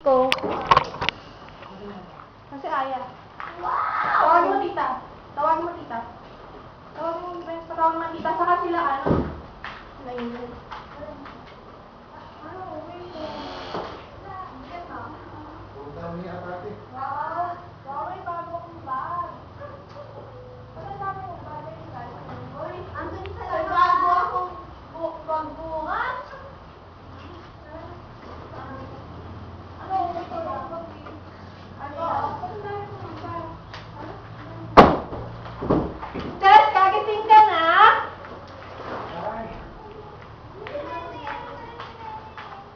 ko. Kasi Aya. Tawagin mo tita. Tawagin mo tita. Tawagin mo tita. Saka sila ano? Nainit. Tes, kagising ka na?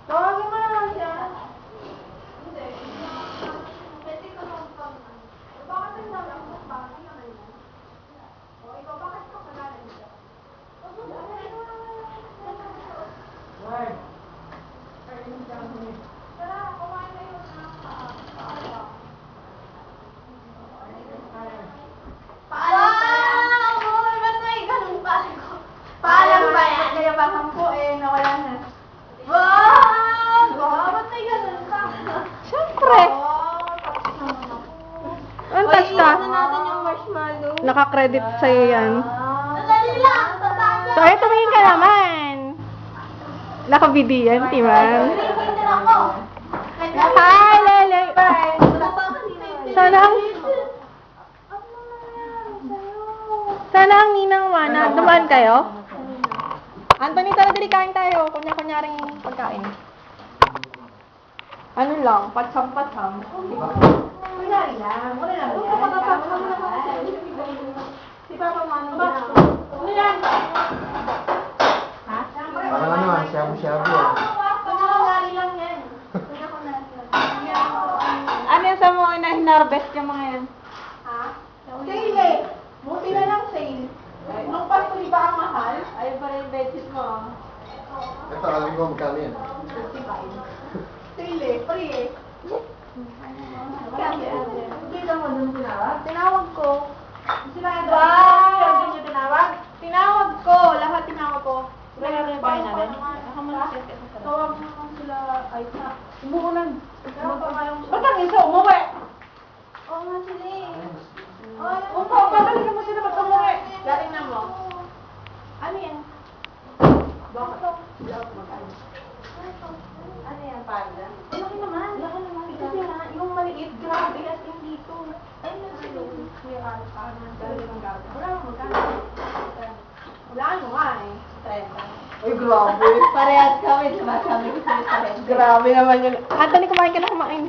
Tawagin mo naman siya. Hindi. Pwede ka naman pang bakit ang naman ako? Bakit naman yan? O, ikaw bakit ka pagalan siya? Tara, kumain na yun. Paalam! Wow! Ba't may ganun pa? Paalam ba yan? Kaya baka po nawala na. Wow! Wow! Ba't may ganun pa? Siyempre. Ang touch ka? na natin yung marshmallow. Naka-credit sa'yo yan. Nadali lang! So, ay, tumingin ka naman. Naka-video yan, Timan. Hindi ako. Hi, Lele. Sana ang ninang mana. Dumaan kayo? Anthony, tara dali kain tayo. Kunya-kunyaring pagkain. Ano lang? Patsam-patsam. Kunyari lang. Wala lang yan. Si Papa Manong Ba? Ano yan? Ha? Parang ano ah, shabu-shabu ah. Kunyari lang yan. Ano yung sa mga na-harvest yung mga yan? Ha? Sale eh. Buti na lang sale. Nung Pasko di ba ang mahal? Ayun pa rin yung beses mo. Ito, alam ko magkano yan. 55. Sale eh. Free eh. Hindi ka mo dun tinawag? Tinawag ko. Wow! Hindi tinawag? Tinawag ko. Lahat tinawag ko. Kaya bayan natin? Tawag mo naman sila. Ay, sa. Umuunan. Ba't ang isa umuwi? Oo nga sila eh. Upo, babalikan mo sila ba't umuwi? Galing na mo. Ano yan? Bakit? Ano yan, panda? Laki naman. Laki naman. Kasi nga, yung maliit, grabe, as in dito. Ay, nagsilong. May ano, dali ng gawin. Wala mo, magkano? Wala mo nga eh. 30. Ay, grabe. Parehas kami, sumasabi ko sa'yo 30. Grabe naman yun. Anthony, kumain ka na kumain.